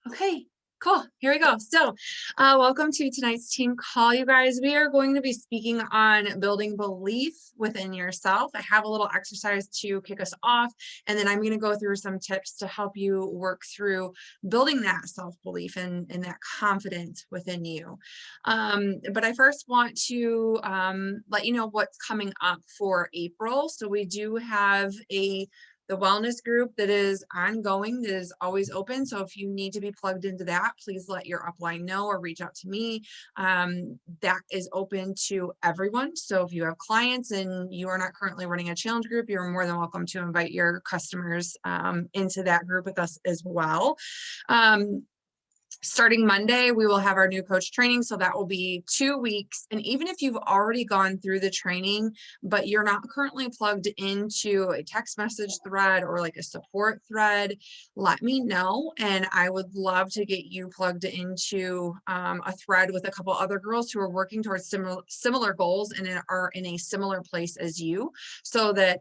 Okay, cool. Here we go. So, welcome to tonight's team call, you guys. We are going to be speaking on building belief within yourself. I have a little exercise to kick us off, and then I'm going to go through some tips to help you work through building that self-belief and that confidence within you. But I first want to let you know what's coming up for April. So we do have the wellness group that is ongoing, that is always open. So if you need to be plugged into that, please let your upline know or reach out to me. That is open to everyone. So if you have clients and you are not currently running a challenge group, you're more than welcome to invite your customers into that group with us as well. Starting Monday, we will have our new coach training. So that will be 2 weeks. And even if you've already gone through the training, but you're not currently plugged into a text message thread or like a support thread, let me know. And I would love to get you plugged into a thread with a couple other girls who are working towards similar goals and are in a similar place as you, so that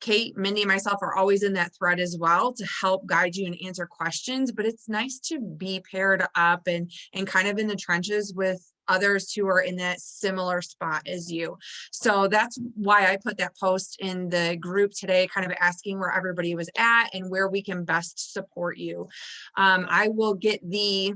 Kate, Mindy, and myself are always in that thread as well to help guide you and answer questions. But it's nice to be paired up and kind of in the trenches with others who are in that similar spot as you. So that's why I put that post in the group today, kind of asking where everybody was at and where we can best support you. I will get the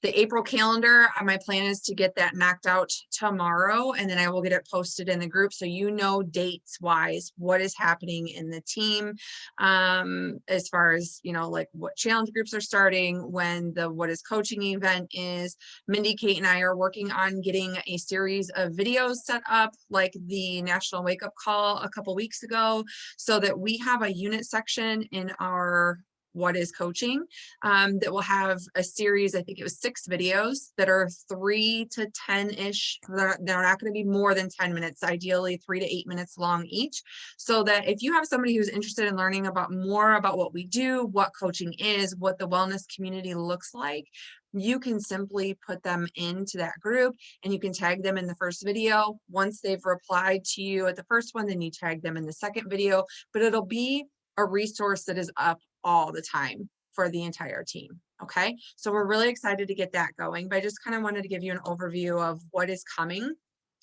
April calendar. My plan is to get that knocked out tomorrow, and then I will get it posted in the group so you know dates wise what is happening in the team, as far as, you know, like what challenge groups are starting, when the What is Coaching event is. Mindy, Kate, and I are working on getting a series of videos set up, like the National Wake Up Call a couple weeks ago, so that we have a unit section in our What is Coaching that will have a series. I think it was 6 videos that are 3 to 10-ish. They're not going to be more than 10 minutes, ideally 3 to 8 minutes long each, so that if you have somebody who's interested in learning more about what we do, what coaching is, what the wellness community looks like, you can simply put them into that group and you can tag them in the first video. Once they've replied to you at the first one, then you tag them in the second video, but it'll be a resource that is up all the time for the entire team. Okay, so we're really excited to get that going, but I just kind of wanted to give you an overview of what is coming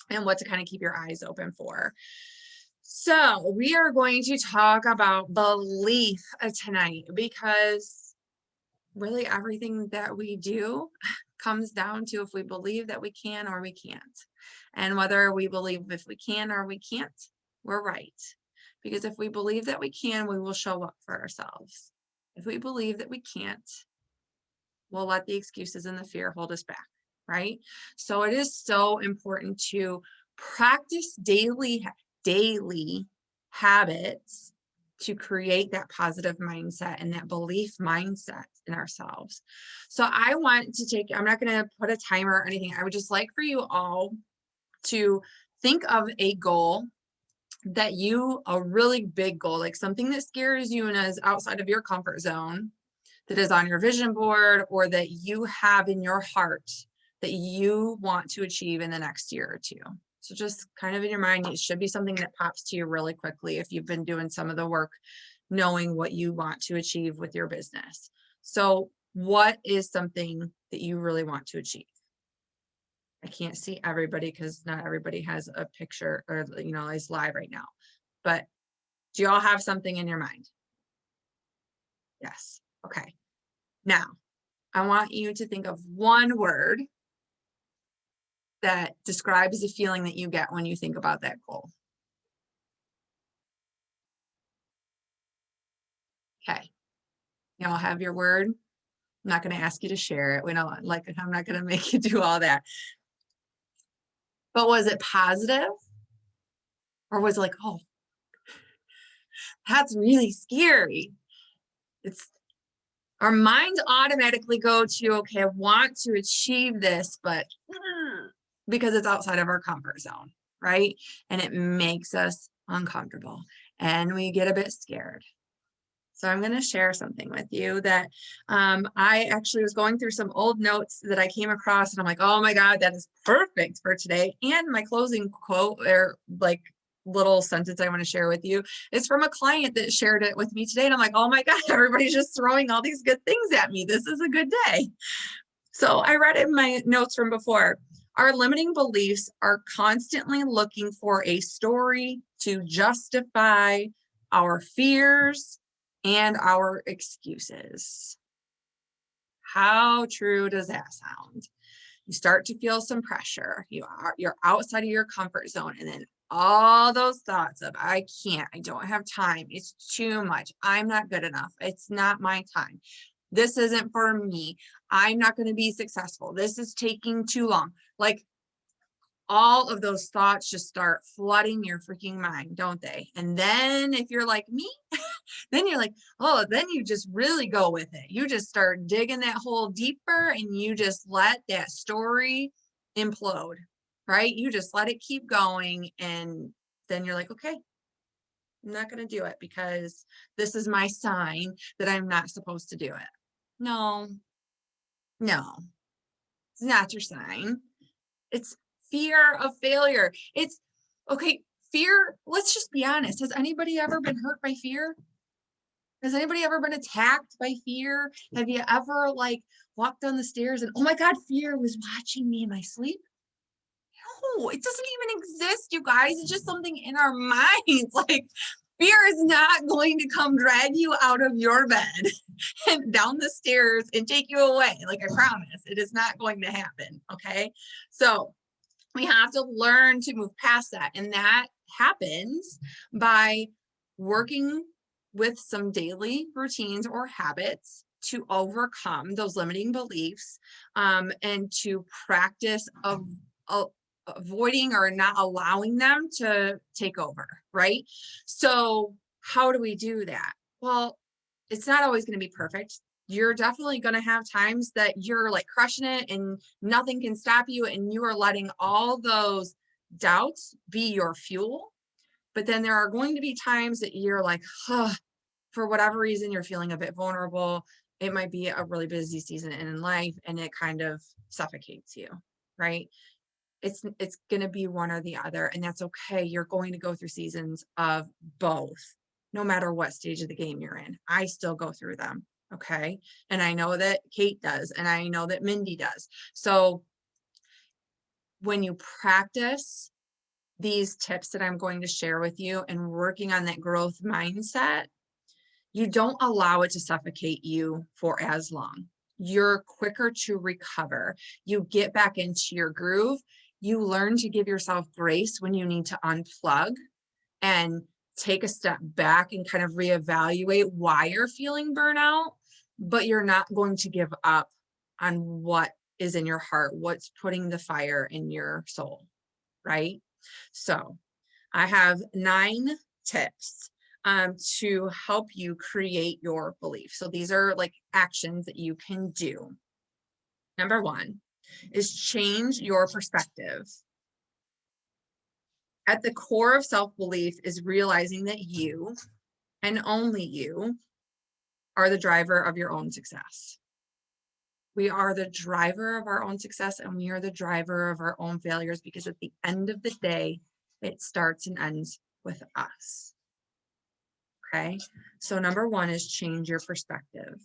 and what to kind of keep your eyes open for. So we are going to talk about belief tonight, because really everything that we do comes down to if we believe that we can or we can't. And whether we believe if we can or we can't, we're right. Because if we believe that we can, we will show up for ourselves. If we believe that we can't, we'll let the excuses and the fear hold us back, right? So it is so important to practice daily habits to create that positive mindset and that belief mindset in ourselves. So I want to I'm not going to put a timer or anything. I would just like for you all to think of a goal that a really big goal, like something that scares you and is outside of your comfort zone, that is on your vision board or that you have in your heart that you want to achieve in the next year or two. So just kind of in your mind, it should be something that pops to you really quickly if you've been doing some of the work, knowing what you want to achieve with your business. So what is something that you really want to achieve? I can't see everybody because not everybody has a picture or, you know, is live right now, but do you all have something in your mind? Yes. Okay. Now I want you to think of one word that describes the feeling that you get when you think about that goal. Okay. You all have your word. I'm not going to ask you to share it. We don't like it. I'm not going to make you do all that. But was it positive? Or was it like, oh, that's really scary? Our minds automatically go to, okay, I want to achieve this, but because it's outside of our comfort zone, right? And it makes us uncomfortable and we get a bit scared. So I'm going to share something with you that I actually was going through some old notes that I came across, and I'm like, oh my God, that is perfect for today. And my closing quote, or like little sentence I want to share with you is from a client that shared it with me today. And I'm like, oh my God, everybody's just throwing all these good things at me. This is a good day. So I read in my notes from before, our limiting beliefs are constantly looking for a story to justify our fears and our excuses. How true does that sound? You start to feel some pressure. You're outside of your comfort zone, and then all those thoughts of I can't, I don't have time, it's too much, I'm not good enough, it's not my time, this isn't for me, I'm not going to be successful, this is taking too long. Like all of those thoughts just start flooding your freaking mind, don't they? And then if you're like me, then you're like, oh, then you just really go with it. You just start digging that hole deeper and you just let that story implode, right? You just let it keep going. And then you're like, okay, I'm not going to do it because this is my sign that I'm not supposed to do it. No, it's not your sign. It's fear of failure. It's okay. Fear, let's just be honest. Has anybody ever been hurt by fear? Has anybody ever been attacked by fear? Have you ever like walked down the stairs and, oh my God, fear was watching me in my sleep? No, it doesn't even exist, you guys. It's just something in our minds. Like fear is not going to come drag you out of your bed and down the stairs and take you away. Like I promise, it is not going to happen. Okay. So we have to learn to move past that. And that happens by working with some daily routines or habits to overcome those limiting beliefs and to practice avoiding or not allowing them to take over, right? So how do we do that? Well, it's not always going to be perfect. You're definitely going to have times that you're like crushing it and nothing can stop you and you are letting all those doubts be your fuel. But then there are going to be times that you're like, huh, for whatever reason, you're feeling a bit vulnerable. It might be a really busy season in life and it kind of suffocates you, right? It's going to be one or the other, and that's okay. You're going to go through seasons of both, no matter what stage of the game you're in. I still go through them. Okay. And I know that Kate does, and I know that Mindy does. So when you practice these tips that I'm going to share with you and working on that growth mindset, you don't allow it to suffocate you for as long. You're quicker to recover. You get back into your groove. You learn to give yourself grace when you need to unplug and take a step back and kind of reevaluate why you're feeling burnout, but you're not going to give up on what is in your heart, what's putting the fire in your soul, right? So I have 9 tips to help you create your belief. So these are like actions that you can do. Number 1 is change your perspective. At the core of self-belief is realizing that you and only you are the driver of your own success. We are the driver of our own success and we are the driver of our own failures because at the end of the day, it starts and ends with us. Okay, so number 1 is change your perspective.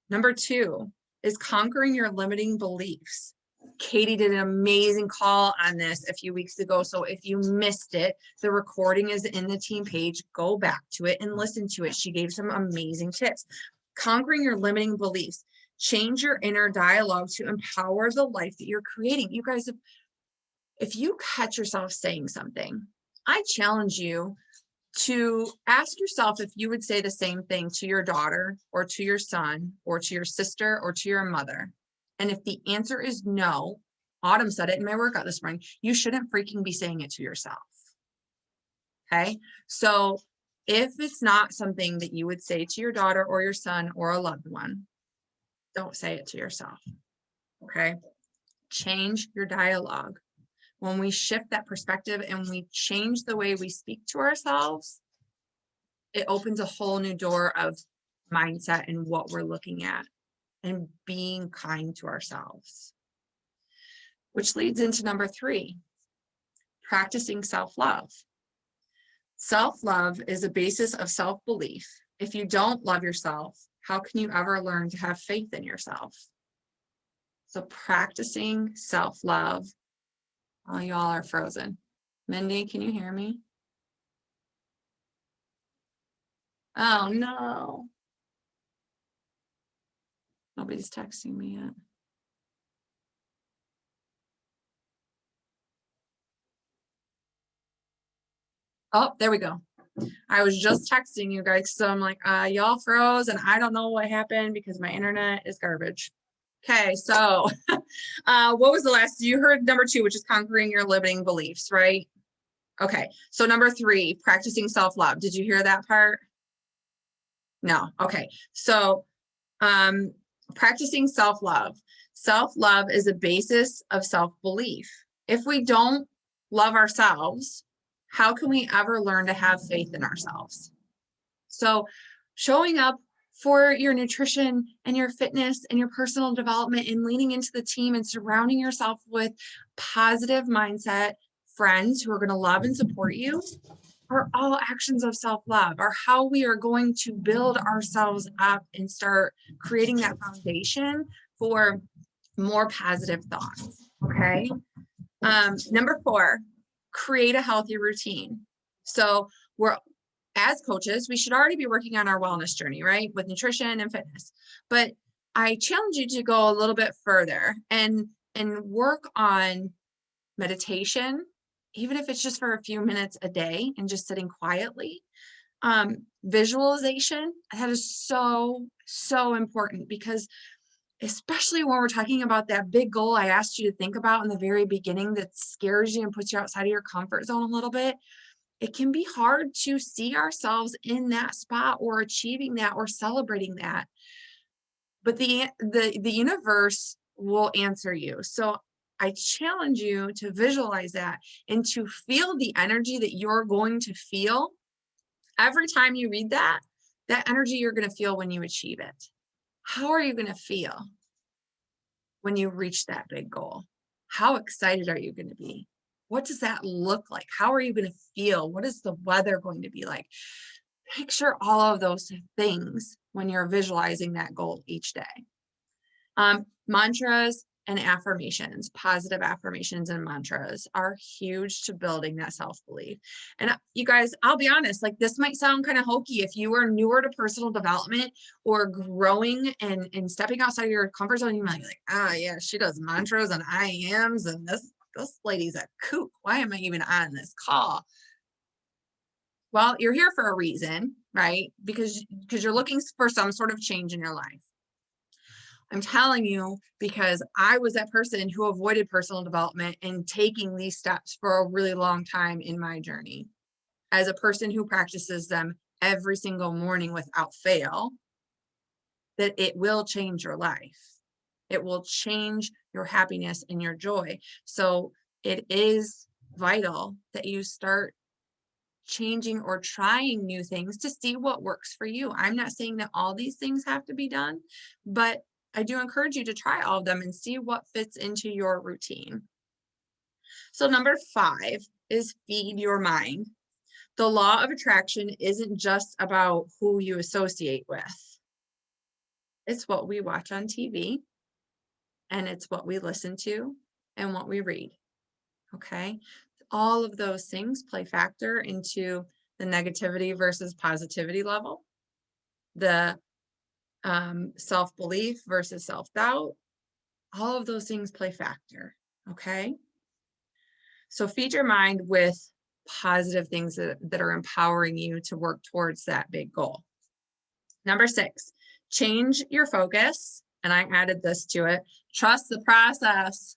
Number 2 is conquering your limiting beliefs. Katie did an amazing call on this a few weeks ago. So if you missed it, the recording is in the team page. Go back to it and listen to it. She gave some amazing tips. Conquering your limiting beliefs. Change your inner dialogue to empower the life that you're creating. You guys, if you catch yourself saying something, I challenge you to ask yourself if you would say the same thing to your daughter or to your son or to your sister or to your mother. And if the answer is no, Autumn said it in my workout this morning, you shouldn't freaking be saying it to yourself. Okay. So if it's not something that you would say to your daughter or your son or a loved one, don't say it to yourself. Okay. Change your dialogue. When we shift that perspective and we change the way we speak to ourselves, it opens a whole new door of mindset and what we're looking at and being kind to ourselves. Which leads into number 3, practicing self-love. Self-love is a basis of self-belief. If you don't love yourself, how can you ever learn to have faith in yourself? So practicing self-love. Oh, y'all are frozen. Mindy, can you hear me? Oh no. Nobody's texting me yet. Oh, there we go. I was just texting you guys, so I'm like, y'all froze and I don't know what happened because my internet is garbage. Okay, so what was the last? You heard number 2, which is conquering your limiting beliefs, right? Okay, so number 3, practicing self-love. Did you hear that part? No. Okay, so practicing self-love. Self-love is a basis of self-belief. If we don't love ourselves, how can we ever learn to have faith in ourselves? So showing up for your nutrition and your fitness and your personal development and leaning into the team and surrounding yourself with positive mindset friends who are going to love and support you are all actions of self-love, are how we are going to build ourselves up and start creating that foundation for more positive thoughts. Okay. Number 4, create a healthy routine. So we're, as coaches, we should already be working on our wellness journey, right? With nutrition and fitness. But I challenge you to go a little bit further and work on meditation, even if it's just for a few minutes a day and just sitting quietly. Visualization, that is so, so important because especially when we're talking about that big goal I asked you to think about in the very beginning that scares you and puts you outside of your comfort zone a little bit, it can be hard to see ourselves in that spot or achieving that or celebrating that. But the universe will answer you. So I challenge you to visualize that and to feel the energy that you're going to feel every time you read that energy you're going to feel when you achieve it. How are you going to feel when you reach that big goal? How excited are you going to be? What does that look like? How are you going to feel? What is the weather going to be like? Picture all of those things when you're visualizing that goal each day. Mantras and affirmations, positive affirmations and mantras are huge to building that self-belief. And you guys, I'll be honest, like this might sound kind of hokey if you are newer to personal development or growing and stepping outside of your comfort zone. You might be like, yeah, she does mantras and I ams and this lady's a kook. Why am I even on this call? Well, you're here for a reason, right? Because you're looking for some sort of change in your life. I'm telling you, because I was that person who avoided personal development and taking these steps for a really long time in my journey. As a person who practices them every single morning without fail, that it will change your life. It will change your happiness and your joy. So it is vital that you start changing or trying new things to see what works for you. I'm not saying that all these things have to be done, but I do encourage you to try all of them and see what fits into your routine. So number 5 is feed your mind. The law of attraction isn't just about who you associate with. It's what we watch on TV, and it's what we listen to and what we read. Okay. All of those things play factor into the negativity versus positivity level, the self-belief versus self-doubt. All of those things play factor. Okay. So feed your mind with positive things that are empowering you to work towards that big goal. Number 6, change your focus. And I added this to it. Trust the process.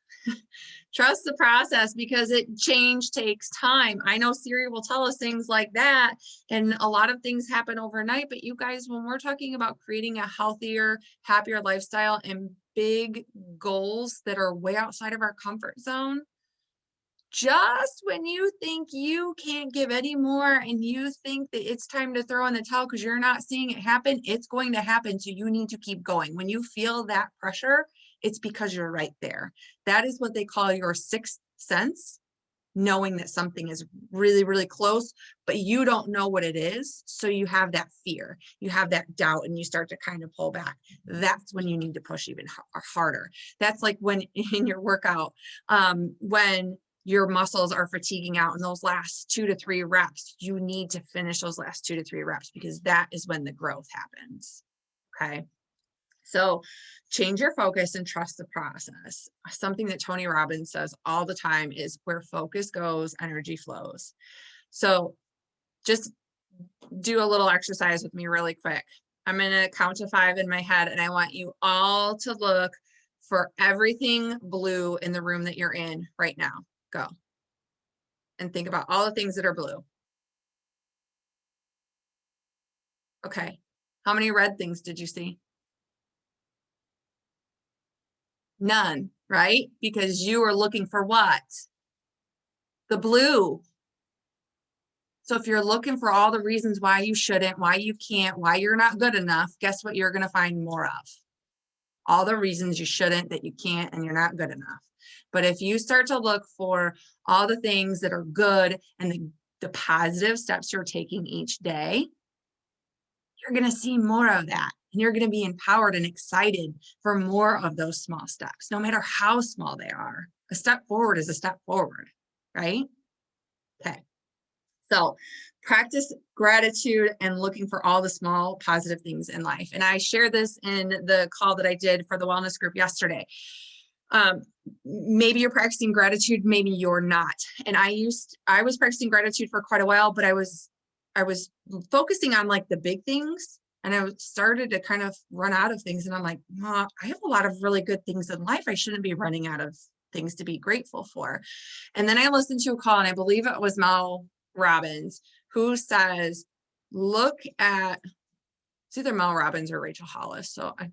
Trust the process because change takes time. I know Siri will tell us things like that. And a lot of things happen overnight. But you guys, when we're talking about creating a healthier, happier lifestyle and big goals that are way outside of our comfort zone, just when you think you can't give any more and you think that it's time to throw in the towel because you're not seeing it happen, it's going to happen. So you need to keep going. When you feel that pressure, it's because you're right there. That is what they call your sixth sense, knowing that something is really, really close, but you don't know what it is. So you have that fear, you have that doubt, and you start to kind of pull back. That's when you need to push even harder. That's like when in your workout, when your muscles are fatiguing out in those last 2 to 3 reps, you need to finish those last 2 to 3 reps, because that is when the growth happens. Okay. So change your focus and trust the process. Something that Tony Robbins says all the time is, where focus goes, energy flows. So just do a little exercise with me really quick. I'm going to count to 5 in my head, and I want you all to look for everything blue in the room that you're in right now. Go. And think about all the things that are blue. Okay. How many red things did you see? None, right? Because you are looking for what? The blue. So if you're looking for all the reasons why you shouldn't, why you can't, why you're not good enough, guess what you're going to find more of? All the reasons you shouldn't, that you can't, and you're not good enough. But if you start to look for all the things that are good and the positive steps you're taking each day, you're going to see more of that. And you're going to be empowered and excited for more of those small steps, no matter how small they are. A step forward is a step forward, right? Okay. So practice gratitude and looking for all the small positive things in life. And I shared this in the call that I did for the wellness group yesterday. Maybe you're practicing gratitude, maybe you're not. And I was practicing gratitude for quite a while, but I was focusing on like the big things, and I started to kind of run out of things. And I'm like, I have a lot of really good things in life. I shouldn't be running out of things to be grateful for. And then I listened to a call, and I believe it was Mel Robbins, who says, look at, it's either Mel Robbins or Rachel Hollis. So I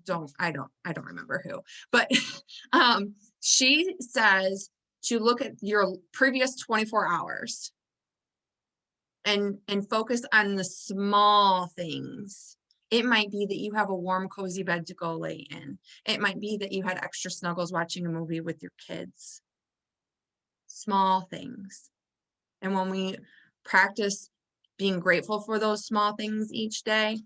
don't remember who, but she says to look at your previous 24 hours and focus on the small things. It might be that you have a warm, cozy bed to go lay in. It might be that you had extra snuggles watching a movie with your kids. Small things. And when we practice being grateful for those small things each day,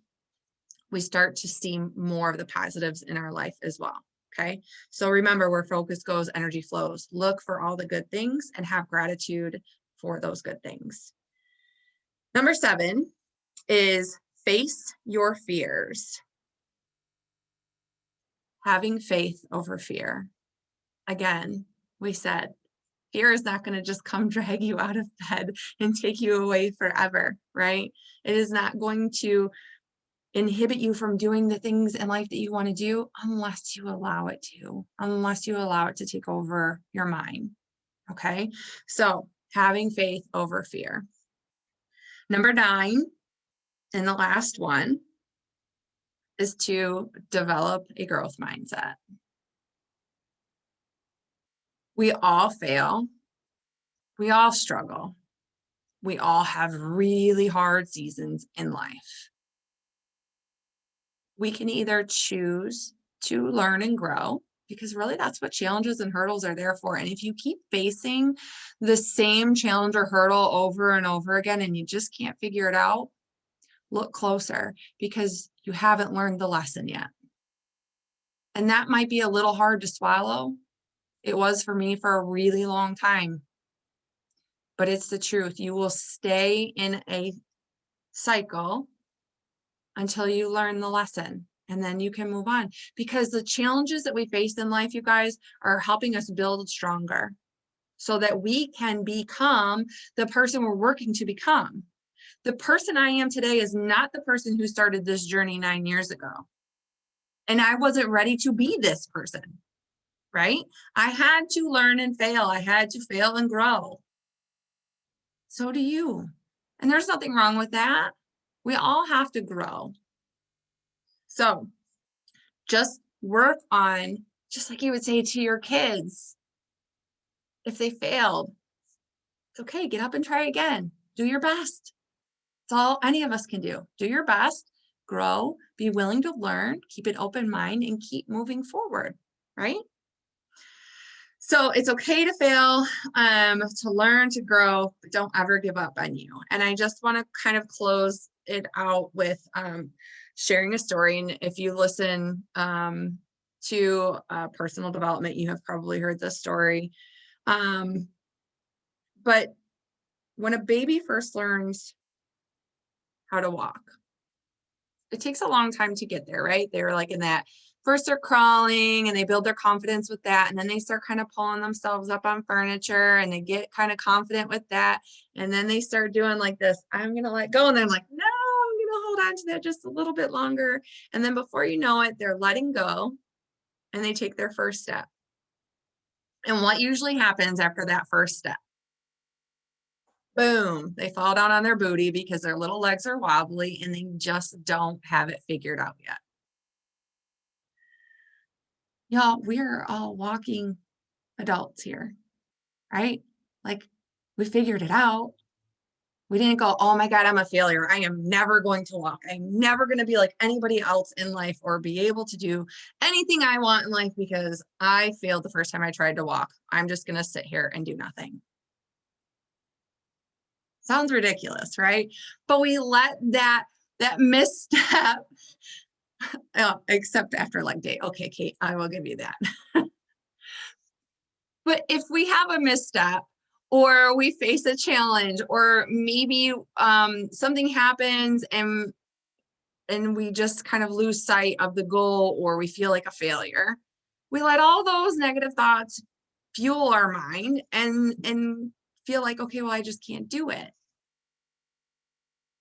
we start to see more of the positives in our life as well. Okay. So remember, where focus goes, energy flows. Look for all the good things and have gratitude for those good things. Number 7 is face your fears. Having faith over fear. Again, we said, fear is not going to just come drag you out of bed and take you away forever, right? It is not going to inhibit you from doing the things in life that you want to do unless you allow it to take over your mind. Okay. So having faith over fear. Number 9, and the last one, is to develop a growth mindset. We all fail. We all struggle. We all have really hard seasons in life. We can either choose to learn and grow, because really that's what challenges and hurdles are there for. And if you keep facing the same challenge or hurdle over and over again and you just can't figure it out, look closer, because you haven't learned the lesson yet. And that might be a little hard to swallow. It was for me for a really long time, but it's the truth. You will stay in a cycle until you learn the lesson, and then you can move on, because the challenges that we face in life, you guys, are helping us build stronger so that we can become the person we're working to become. The person I am today is not the person who started this journey 9 years ago. And I wasn't ready to be this person, right? I had to learn and fail. I had to fail and grow. So do you. And there's nothing wrong with that. We all have to grow. So just work on, just like you would say to your kids, if they failed, it's okay, get up and try again. Do your best. It's all any of us can do. Do your best, grow, be willing to learn, keep an open mind, and keep moving forward, right? So it's okay to fail, to learn, to grow, but don't ever give up on you. And I just want to kind of close it out with sharing a story. And if you listen to personal development, you have probably heard this story. But when a baby first learns how to walk, it takes a long time to get there, right? They're like in that first they're crawling and they build their confidence with that. And then they start kind of pulling themselves up on furniture and they get kind of confident with that. And then they start doing like this, I'm going to let go. And they're like, no, I'm going to hold on to that just a little bit longer. And then before you know it, they're letting go and they take their first step. And what usually happens after that first step? Boom, they fall down on their booty because their little legs are wobbly and they just don't have it figured out yet. Y'all, we're all walking adults here, right? Like we figured it out. We didn't go, oh my God, I'm a failure. I am never going to walk. I'm never going to be like anybody else in life or be able to do anything I want in life because I failed the first time I tried to walk. I'm just going to sit here and do nothing. Sounds ridiculous, right? But we let that misstep, except after like day. Okay, Kate, I will give you that. But if we have a misstep or we face a challenge or maybe something happens and we just kind of lose sight of the goal or we feel like a failure, we let all those negative thoughts fuel our mind and feel like, okay, well, I just can't do it.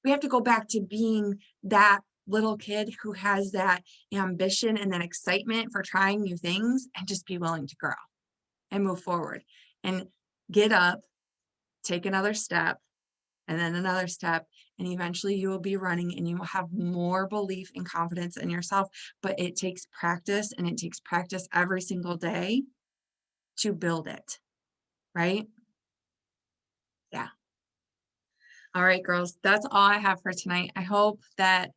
We have to go back to being that little kid who has that ambition and that excitement for trying new things and just be willing to grow and move forward and get up, take another step, and then another step. And eventually you will be running and you will have more belief and confidence in yourself. But it takes practice and it takes practice every single day to build it, right? Yeah. All right, girls, that's all I have for tonight. I hope that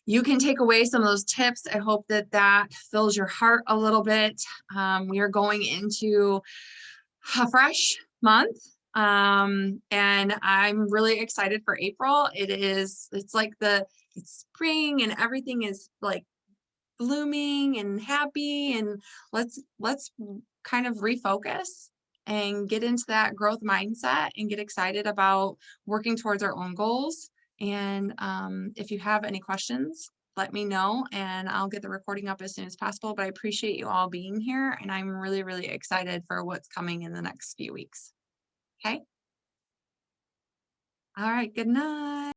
you can take away some of those tips. I hope that that fills your heart a little bit. We are going into a fresh month. And I'm really excited for April. It's like it's spring and everything is like blooming and happy and let's kind of refocus and get into that growth mindset and get excited about working towards our own goals. And if you have any questions, let me know and I'll get the recording up as soon as possible. But I appreciate you all being here and I'm really, really excited for what's coming in the next few weeks. Okay. All right. Good night.